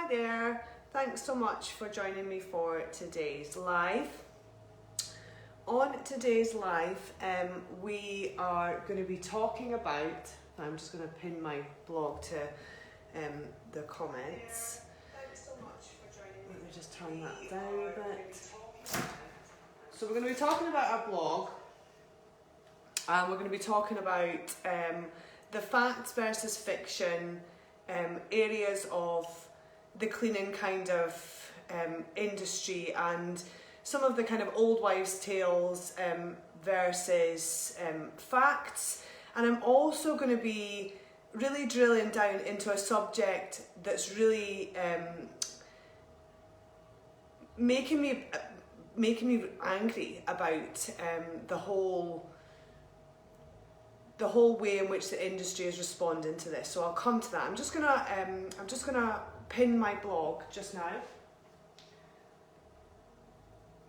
there, thanks so much for joining me for today's live. On today's live, we are going to be talking about, I'm just going to pin my blog to the comments. Thanks so much for joining me. Let me just turn that down a bit. So we're going to be talking about our blog, and we're going to be talking about the facts versus fiction, areas of the cleaning kind of industry, and some of the kind of old wives' tales versus facts. And I'm also going to be really drilling down into a subject that's really making me angry about the whole way in which the industry is responding to this. So I'll come to that. I'm just gonna pin my blog just now.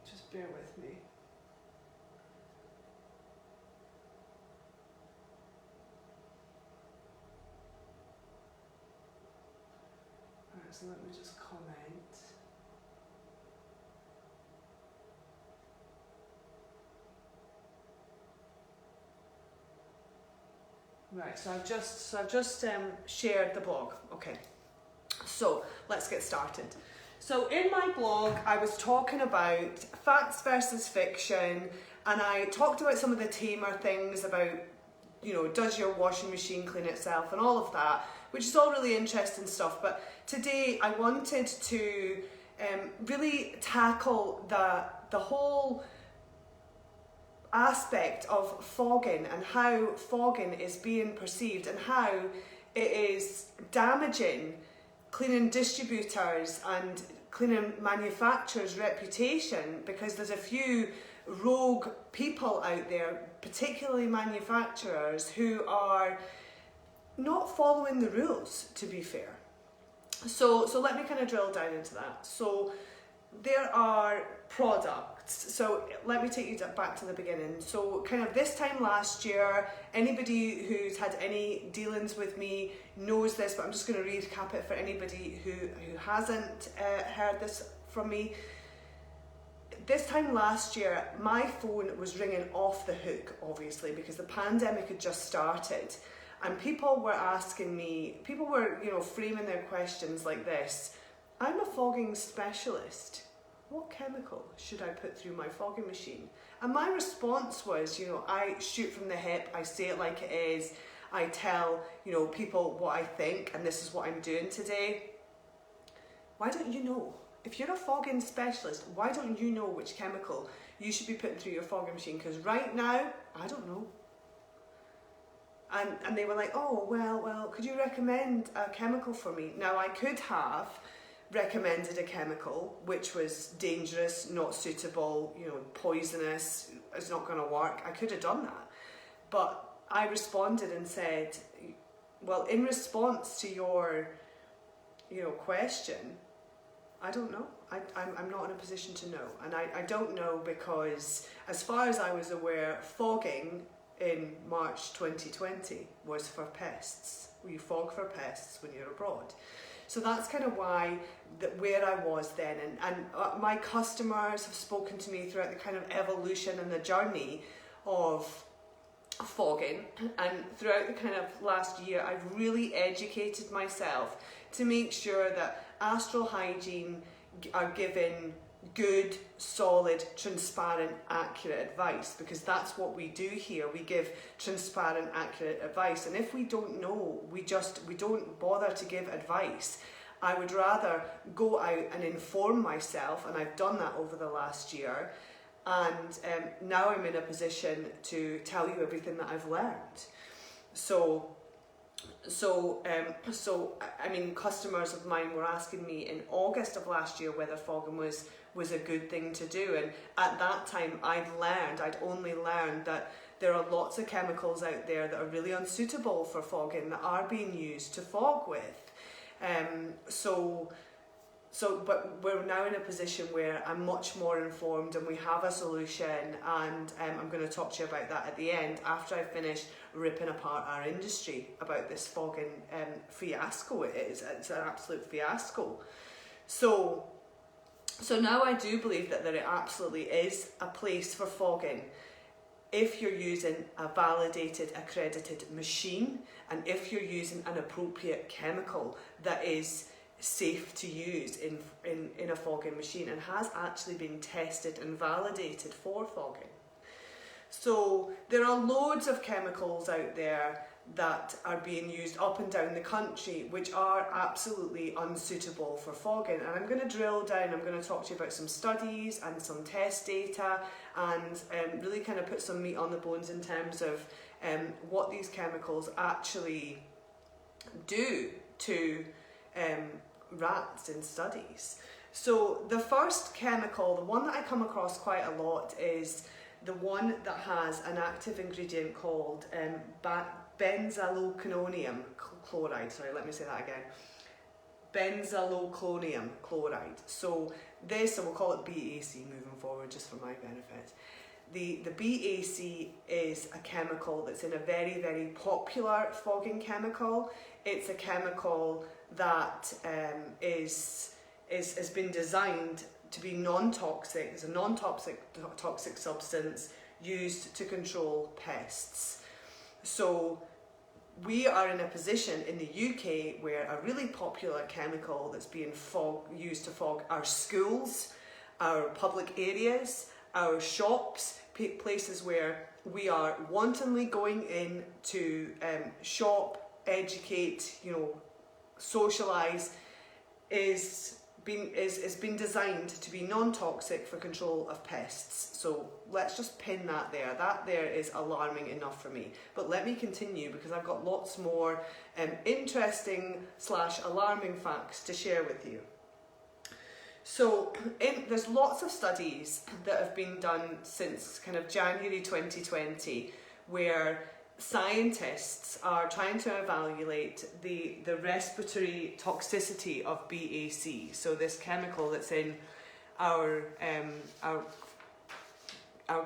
Just bear with me. Alright, so let me just comment. Right, so I've just shared the blog. Okay, so let's get started. So in my blog, I was talking about facts versus fiction, and I talked about some of the tamer things about, you know, does your washing machine clean itself and all of that, which is all really interesting stuff. But today I wanted to really tackle the whole aspect of fogging and how fogging is being perceived and how it is damaging cleaning distributors and cleaning manufacturers' reputation, because there's a few rogue people out there, particularly manufacturers, who are not following the rules, to be fair. So let me kind of drill down into that. So there are products. So let me take you back to the beginning. So kind of this time last year, anybody who's had any dealings with me knows this, but I'm just going to recap it for anybody who hasn't heard this from me. This time last year, my phone was ringing off the hook, obviously, because the pandemic had just started. And people were asking me, people were, you know, framing their questions like this. I'm a fogging specialist. What chemical should I put through my fogging machine? And my response was, you know, I shoot from the hip, I say it like it is, I tell, you know, people what I think, and this is what I'm doing today. Why don't you know? If you're a fogging specialist, why don't you know which chemical you should be putting through your fogging machine? Because right now, I don't know. And they were like, oh, well, could you recommend a chemical for me? Now, I could have recommended a chemical which was dangerous, not suitable, you know, poisonous, it's not going to work. I could have done that. But I responded and said, well, in response to your, you know, question, I don't know. I'm not in a position to know. And I don't know because, as far as I was aware, fogging in March 2020 was for pests. You fog for pests when you're abroad. So that's kind of why, where I was then. And my customers have spoken to me throughout the kind of evolution and the journey of fogging. And throughout the kind of last year, I've really educated myself to make sure that Astral Hygiene are given good, solid, transparent, accurate advice, because that's what we do here. We give transparent, accurate advice, and if we don't know, we don't bother to give advice. I would rather go out and inform myself, and I've done that over the last year, and now I'm in a position to tell you everything that I've learned. So I mean, customers of mine were asking me in August of last year whether fogging was a good thing to do, and at that time I'd only learned that there are lots of chemicals out there that are really unsuitable for fogging that are being used to fog with. So but we're now in a position where I'm much more informed and we have a solution, and I'm going to talk to you about that at the end after I finish ripping apart our industry about this fogging fiasco. It's an absolute fiasco. So now I do believe that there absolutely is a place for fogging if you're using a validated, accredited machine, and if you're using an appropriate chemical that is safe to use in a fogging machine and has actually been tested and validated for fogging. So there are loads of chemicals out there that are being used up and down the country which are absolutely unsuitable for fogging, and I'm going to drill down. I'm going to talk to you about some studies and some test data, and really kind of put some meat on the bones in terms of what these chemicals actually do to rats in studies. So the first chemical, the one that I come across quite a lot, is the one that has an active ingredient called benzalkonium chloride. Sorry, let me say that again. Benzalkonium chloride. So we'll call it BAC moving forward, just for my benefit. The BAC is a chemical that's in a very, very popular fogging chemical. It's a chemical that has been designed to be non-toxic. It's a non-toxic substance used to control pests. So we are in a position in the UK where a really popular chemical that's being used to fog our schools, our public areas, our shops, places where we are wantonly going in to shop, educate, socialise, is been designed to be non-toxic for control of pests. So let's just pin that there. That there is alarming enough for me. But let me continue, because I've got lots more interesting / alarming facts to share with you. So there's lots of studies that have been done since kind of January 2020 where scientists are trying to evaluate the respiratory toxicity of BAC, so this chemical that's in our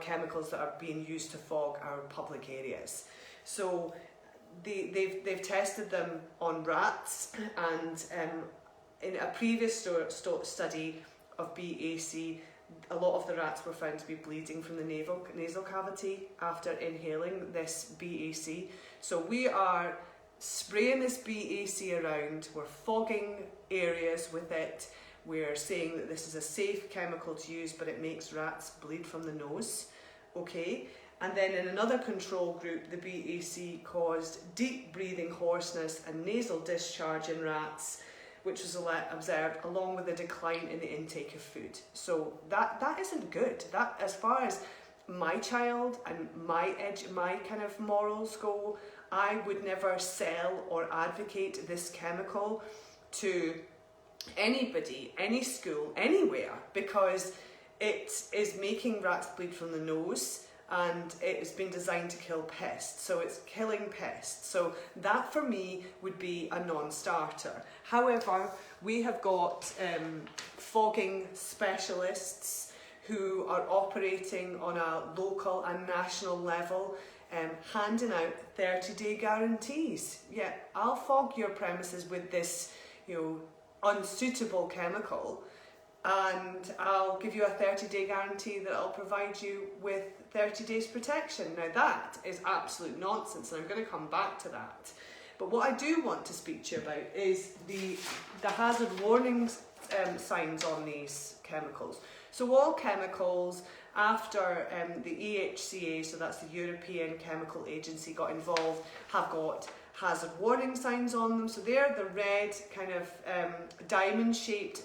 chemicals that are being used to fog our public areas. So they've tested them on rats, and in a previous study of BAC, a lot of the rats were found to be bleeding from the nasal cavity after inhaling this BAC. So we are spraying this BAC around, we're fogging areas with it, we're saying that this is a safe chemical to use, but it makes rats bleed from the nose, okay? And then in another control group, the BAC caused deep breathing hoarseness and nasal discharge in rats, which was observed along with a decline in the intake of food. So that isn't good. That, as far as my child and my kind of morals go, I would never sell or advocate this chemical to anybody, any school, anywhere, because it is making rats bleed from the nose, and it has been designed to kill pests, so it's killing pests. So that for me would be a non-starter. However, we have got fogging specialists who are operating on a local and national level, handing out 30-day guarantees. Yeah, I'll fog your premises with this, unsuitable chemical, and I'll give you a 30-day guarantee that I'll provide you with 30 days protection. Now that is absolute nonsense, and I'm going to come back to that. But what I do want to speak to you about is the hazard warning signs on these chemicals. So all chemicals, after the EHCA, so that's the European Chemical Agency, got involved, have got hazard warning signs on them. So they're the red kind of diamond-shaped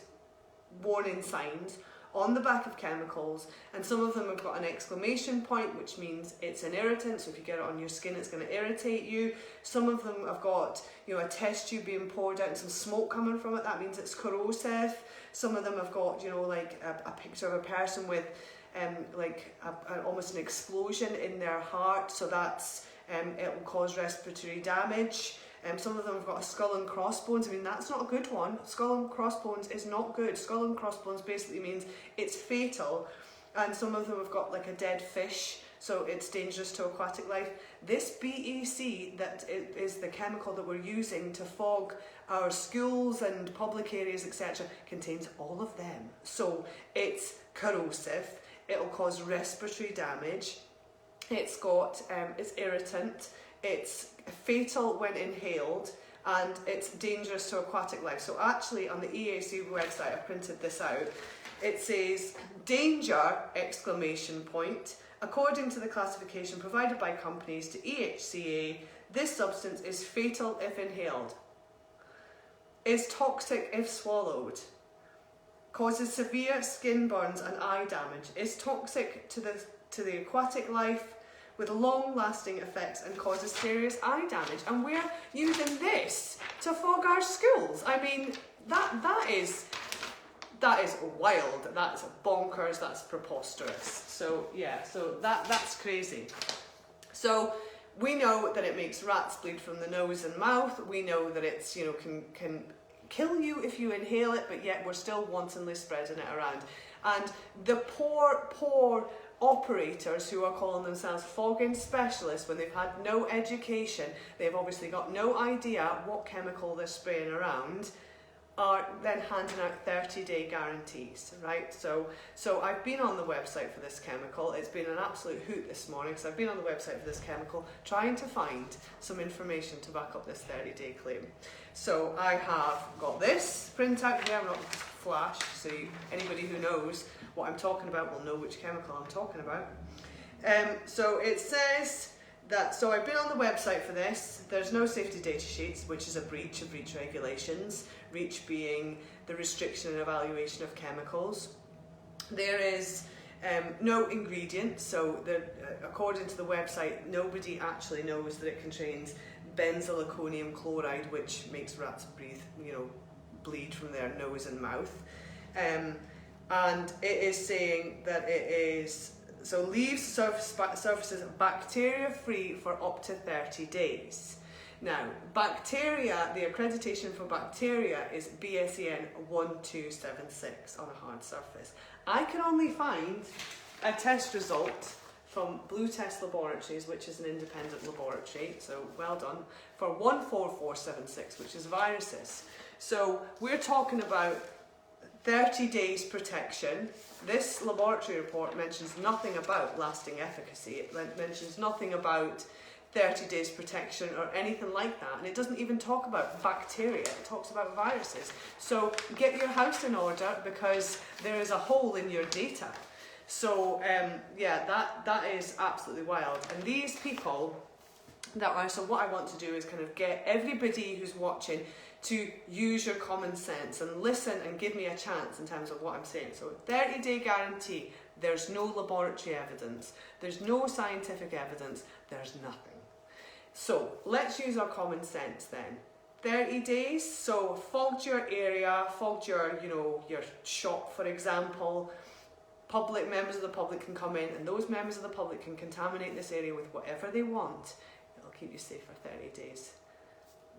warning signs on the back of chemicals, and some of them have got an exclamation point, which means it's an irritant, so if you get it on your skin it's going to irritate you. Some of them have got a test tube being poured out and some smoke coming from it, that means it's corrosive. Some of them have got like a picture of a person with almost an explosion in their heart, so that's it will cause respiratory damage. Some of them have got a skull and crossbones. I mean, that's not a good one. Skull and crossbones is not good. Skull and crossbones basically means it's fatal. And some of them have got like a dead fish, so it's dangerous to aquatic life. This BAC that is the chemical that we're using to fog our schools and public areas, etc., contains all of them. So it's corrosive, it'll cause respiratory damage, it's irritant, it's fatal when inhaled, and it's dangerous to aquatic life. So actually on the EAC website, I printed this out, it says, danger, exclamation point, according to the classification provided by companies to EHCA, this substance is fatal if inhaled, is toxic if swallowed, causes severe skin burns and eye damage, is toxic to the aquatic life with long-lasting effects and causes serious eye damage. And we're using this to fog our schools. I mean, that is wild, that's bonkers, that's preposterous. So yeah, so that's crazy. So we know that it makes rats bleed from the nose and mouth. We know that it's, you know, can kill you if you inhale it, but yet we're still wantonly spreading it around. And the poor operators who are calling themselves fogging specialists, when they've had no education, they've obviously got no idea what chemical they're spraying around, are then handing out 30-day guarantees, right? So I've been on the website for this chemical. It's been an absolute hoot this morning, because I've been on the website for this chemical trying to find some information to back up this 30-day claim. So I have got this printout here. I'm not going to flash, so anybody who knows what I'm talking about will know which chemical I'm talking about. So it says that, so I've been on the website for this. There's no safety data sheets, which is a breach of REACH regulations. REACH being the restriction and evaluation of chemicals. There is no ingredients, so according to the website, nobody actually knows that it contains benzalkonium chloride, which makes rats bleed from their nose and mouth. And it is saying that it is, so leaves surfaces bacteria free for up to 30 days. Now, bacteria, the accreditation for bacteria is BSEN 1276 on a hard surface. I can only find a test result from Blue Test Laboratories, which is an independent laboratory, so well done, for 14476, which is viruses. So we're talking about 30 days protection. This laboratory report mentions nothing about lasting efficacy. It mentions nothing about 30 days protection or anything like that, and it doesn't even talk about bacteria, it talks about viruses. So get your house in order, because there is a hole in your data. So yeah, that is absolutely wild. And these people that are, so what I want to do is kind of get everybody who's watching to use your common sense and listen and give me a chance in terms of what I'm saying. So 30-day guarantee, there's no laboratory evidence, there's no scientific evidence, there's nothing. So let's use our common sense then. 30 days, so fogged your area, fogged your, your shop, for example. Members of the public can come in, and those members of the public can contaminate this area with whatever they want. It'll keep you safe for 30 days.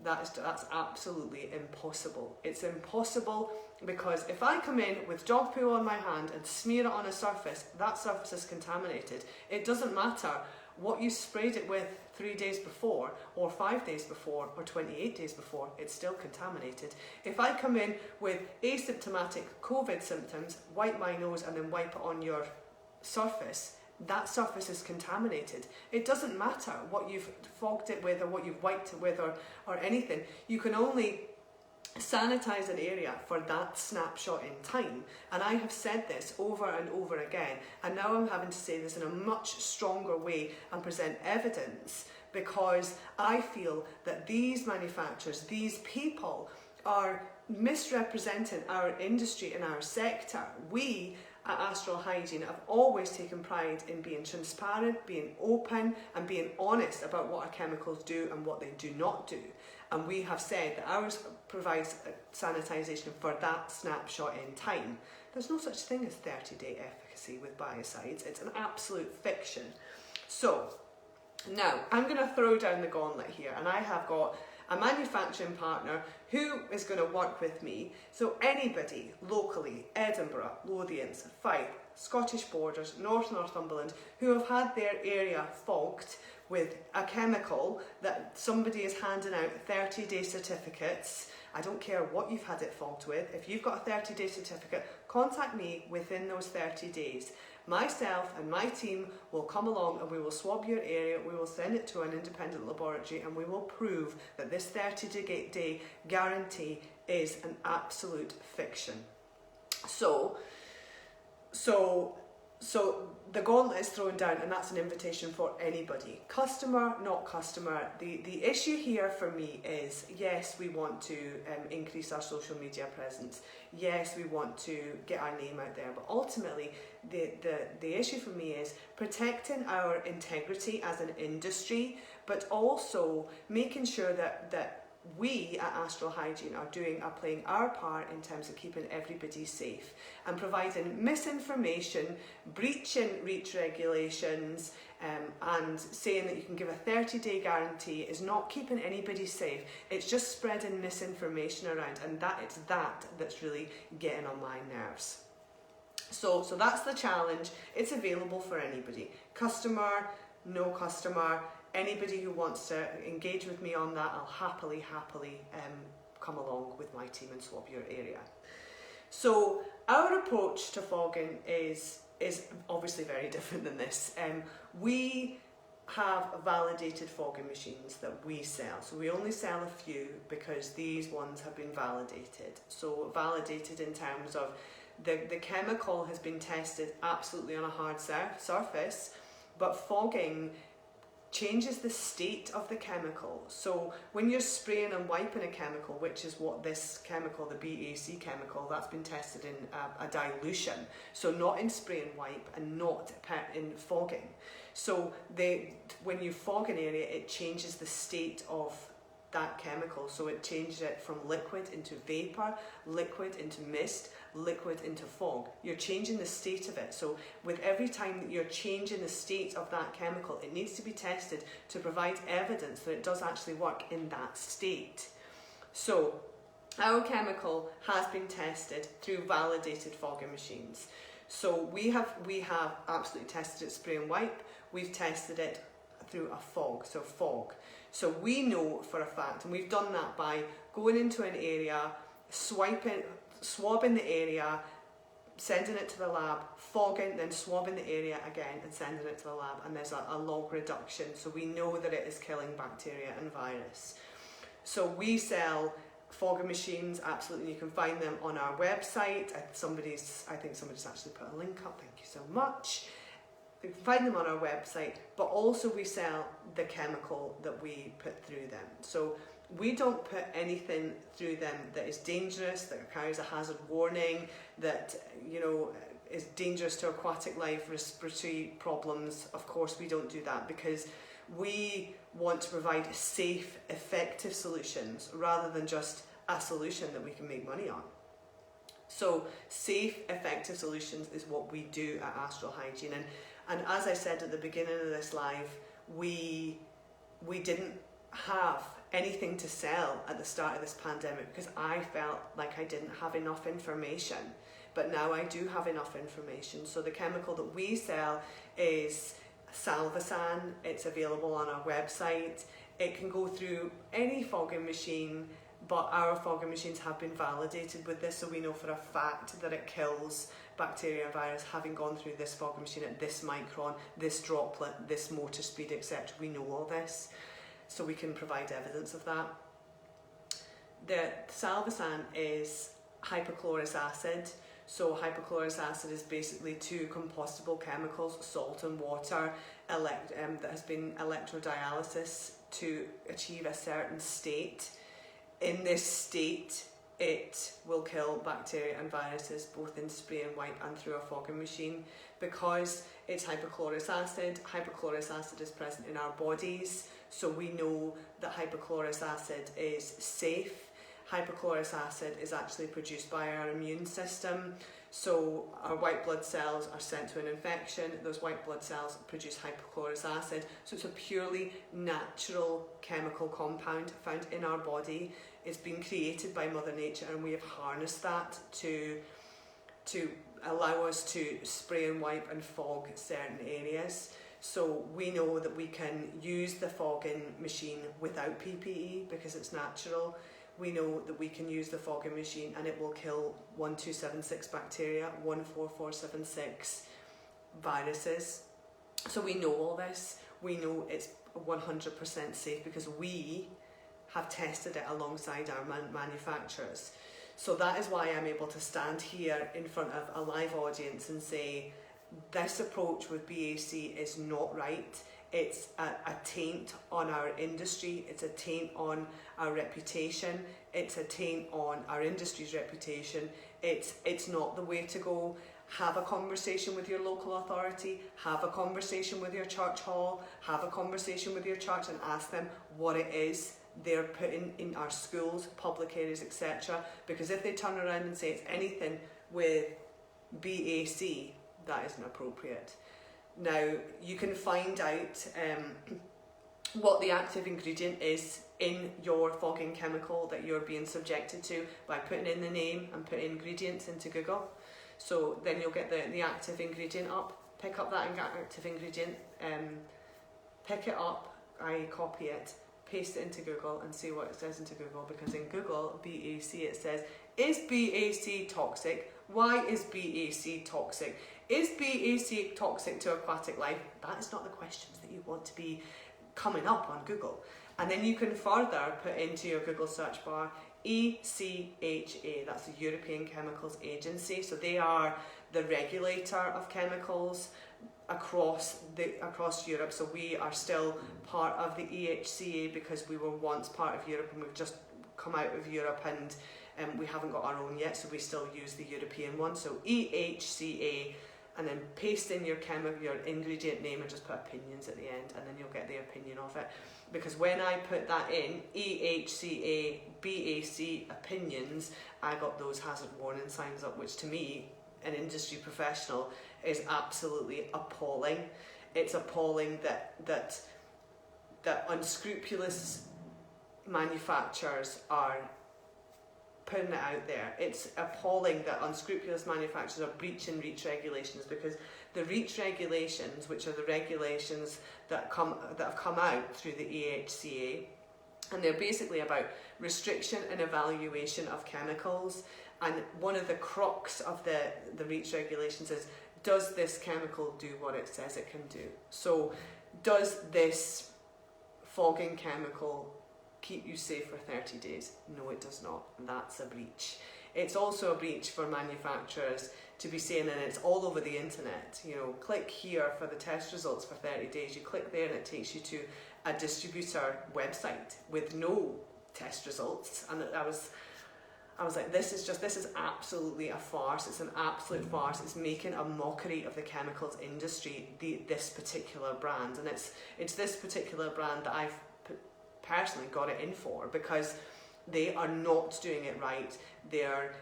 That's absolutely impossible. It's impossible, because if I come in with dog poo on my hand and smear it on a surface, that surface is contaminated. It doesn't matter what you sprayed it with 3 days before, or 5 days before, or 28 days before, it's still contaminated. If I come in with asymptomatic COVID symptoms, wipe my nose and then wipe it on your surface, that surface is contaminated. It doesn't matter what you've fogged it with or what you've wiped it with or anything. You can only sanitize an area for that snapshot in time. And I have said this over and over again, and now I'm having to say this in a much stronger way and present evidence, because I feel that these manufacturers, these people, are misrepresenting our industry and our sector. We at Astral Hygiene have always taken pride in being transparent, being open and being honest about what our chemicals do and what they do not do. And we have said that ours provides sanitisation for that snapshot in time. There's no such thing as 30-day efficacy with biocides. It's an absolute fiction. So now I'm going to throw down the gauntlet here, and I have got a manufacturing partner who is going to work with me. So anybody locally, Edinburgh, Lothians, Fife, Scottish Borders, North Northumberland, who have had their area fogged with a chemical that somebody is handing out 30-day certificates. I don't care what you've had it fogged with. If you've got a 30-day certificate, contact me within those 30 days. Myself and my team will come along and we will swab your area, we will send it to an independent laboratory, and we will prove that this 30-day guarantee is an absolute fiction. So the gauntlet is thrown down, and that's an invitation for anybody. Customer, not customer. The issue here for me is, yes, we want to increase our social media presence. Yes, we want to get our name out there. But ultimately, the issue for me is protecting our integrity as an industry, but also making sure that we at Astral Hygiene are playing our part in terms of keeping everybody safe and providing misinformation, breaching REACH regulations, and saying that you can give a 30-day guarantee is not keeping anybody safe. It's just spreading misinformation around, and it's that's really getting on my nerves. So that's the challenge. It's available for anybody. Customer, no customer. Anybody who wants to engage with me on that, I'll happily come along with my team and swab your area. So our approach to fogging is obviously very different than this. We have validated fogging machines that we sell. So we only sell a few because these ones have been validated. So validated in terms of the chemical has been tested absolutely on a hard surface, but fogging changes the state of the chemical. So when you're spraying and wiping a chemical, which is what this chemical, the BAC chemical, that's been tested in a dilution, so not in spray and wipe and not in fogging. So when you fog an area, it changes the state of that chemical. So it changes it from liquid into vapor, liquid into mist, liquid into fog. You're changing the state of it. So with every time that you're changing the state of that chemical, it needs to be tested to provide evidence that it does actually work in that state. So our chemical has been tested through validated fogging machines. So we have absolutely tested it spray and wipe. We've tested it through a fog. So we know for a fact, and we've done that by going into an area, swabbing the area, sending it to the lab, fogging, then swabbing the area again and sending it to the lab, and there's a log reduction, so we know that it is killing bacteria and virus. So we sell fogging machines, absolutely. You can find them on our website. I think somebody's actually put a link up, thank you so much. You can find them on our website, but also we sell the chemical that we put through them. So we don't put anything through them that is dangerous, that carries a hazard warning, that is dangerous to aquatic life, respiratory problems. Of course we don't do that, because we want to provide safe, effective solutions rather than just a solution that we can make money on. So safe, effective solutions is what we do at Astral Hygiene. And as I said at the beginning of this live, we didn't have anything to sell at the start of this pandemic because I felt like I didn't have enough information. But now I do have enough information. So the chemical that we sell is Salvasan. It's available on our website. It can go through any fogging machine, but our fogging machines have been validated with this, so we know for a fact that it kills bacteria and virus, having gone through this fogging machine at this micron, this droplet, this motor speed, etc. We know all this, so we can provide evidence of that. The Salvasan is hypochlorous acid. So hypochlorous acid is basically two compostable chemicals, salt and water, that has been electrodialysis to achieve a certain state. In this state, it will kill bacteria and viruses both in spray and wipe and through a fogging machine. Because it's hypochlorous acid is present in our bodies, so we know that hypochlorous acid is safe. Hypochlorous acid is actually produced by our immune system, So our white blood cells are sent to an infection, those white blood cells produce hypochlorous acid, so it's a purely natural chemical compound found in our body. It's been created by Mother Nature, and we have harnessed that to allow us to spray and wipe and fog certain areas. So we know that we can use the fogging machine without PPE because it's natural. We know that we can use the fogging machine and it will kill 1276 bacteria, 14476 viruses. So we know all this. We know it's 100% safe because we have tested it alongside our manufacturers. So that is why I'm able to stand here in front of a live audience and say, this approach with BAC is not right. It's a taint on our industry, it's a taint on our reputation, it's a taint on our industry's reputation. It's not the way to go. Have a conversation with your local authority, have a conversation with your church hall, have a conversation with your church and ask them what it is they're putting in our schools, public areas, etc. Because if they turn around and say it's anything with BAC, that isn't appropriate. Now, you can find out what the active ingredient is in your fogging chemical that you're being subjected to by putting in the name and putting ingredients into Google. So then you'll get the active ingredient up, pick up that active ingredient, pick it up, I copy it, paste it into Google and see what it says into Google, because in Google, BAC, it says, is BAC toxic? Why is BAC toxic? Is BAC toxic to aquatic life? That is not the questions that you want to be coming up on Google. And then you can further put into your Google search bar ECHA, that's the European Chemicals Agency. So they are the regulator of chemicals across Europe. So we are still part of the EHCA because we were once part of Europe and we've just come out of Europe and we haven't got our own yet, so we still use the European one. So EHCA, and then paste in your ingredient name and just put opinions at the end, and then you'll get the opinion of it. Because when I put that in, EHCA, BAC opinions, I got those hazard warning signs up, which to me, an industry professional, is absolutely appalling. It's appalling that unscrupulous manufacturers are putting it out there. It's appalling that unscrupulous manufacturers are breaching REACH regulations, because the REACH regulations, which are the regulations that have come out through the EHCA, and they're basically about restriction and evaluation of chemicals. And one of the crux of the REACH regulations is, does this chemical do what it says it can do? So does this fogging chemical keep you safe for 30 days? No, it does not. That's a breach. It's also a breach for manufacturers to be saying, and it's all over the internet, you know, click here for the test results for 30 days. You click there and it takes you to a distributor website with no test results. And I was like, this is absolutely a farce. It's an absolute farce. It's making a mockery of the chemicals industry, this particular brand. And it's this particular brand that I've personally got it in for, because they are not doing it right. Their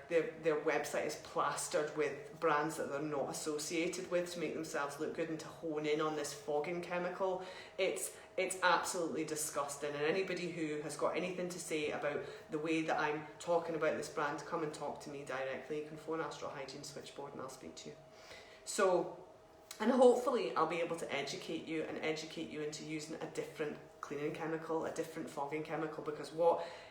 website is plastered with brands that they're not associated with to make themselves look good and to hone in on this fogging chemical. It's absolutely disgusting, and anybody who has got anything to say about the way that I'm talking about this brand, come and talk to me directly. You can phone Astral Hygiene switchboard and I'll speak to you. So, and hopefully I'll be able to educate you into using a different cleaning chemical, a different fogging chemical, because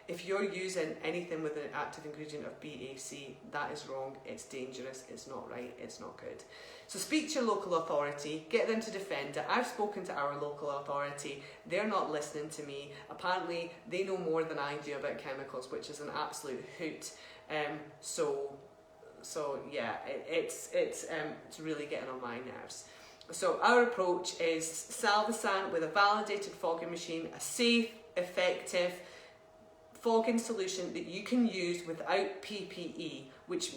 if you're using anything with an active ingredient of BAC, that is wrong, it's dangerous, it's not right, it's not good. So speak to your local authority, get them to defend it. I've spoken to our local authority, they're not listening to me. Apparently they know more than I do about chemicals, which is an absolute hoot. So yeah, it's really getting on my nerves. So our approach is Salvasan with a validated fogging machine, a safe, effective fogging solution that you can use without PPE, which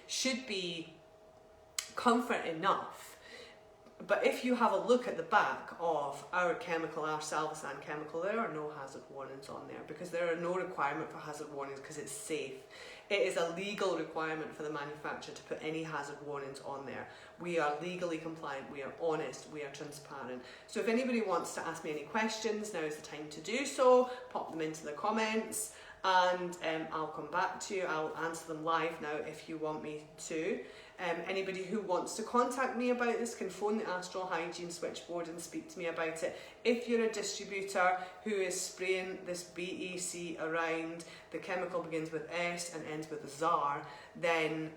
should be comfort enough. But if you have a look at the back of our chemical, our Salvasan chemical, there are no hazard warnings on there because there are no requirement for hazard warnings because it's safe. It is a legal requirement for the manufacturer to put any hazard warnings on there. We are legally compliant, we are honest, we are transparent. So if anybody wants to ask me any questions, now is the time to do so. Pop them into the comments and I'll come back to you. I'll answer them live now if you want me to. Anybody who wants to contact me about this can phone the Astral Hygiene switchboard and speak to me about it. If you're a distributor who is spraying this BAC around, the chemical begins with S and ends with ZAR, then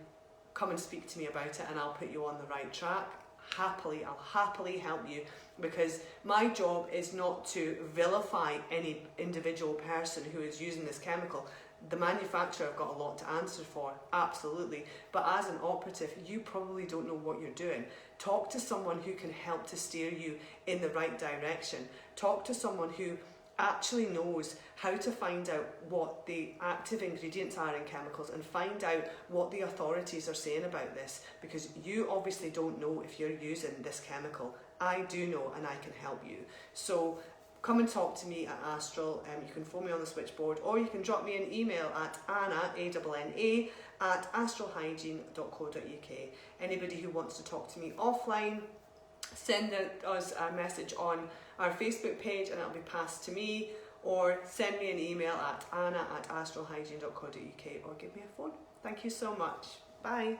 come and speak to me about it and I'll put you on the right track. I'll happily help you, because my job is not to vilify any individual person who is using this chemical. The manufacturer have got a lot to answer for, absolutely. But as an operative, you probably don't know what you're doing. Talk to someone who can help to steer you in the right direction. Talk to someone who actually knows how to find out what the active ingredients are in chemicals and find out what the authorities are saying about this, because you obviously don't know if you're using this chemical. I do know and I can help you. So come and talk to me at Astral. You can phone me on the switchboard or you can drop me an email at Anna, A-N-N-A, at astralhygiene.co.uk. Anybody who wants to talk to me offline, send us a message on our Facebook page and it'll be passed to me, or send me an email at anna@astralhygiene.co.uk or give me a phone. Thank you so much. Bye.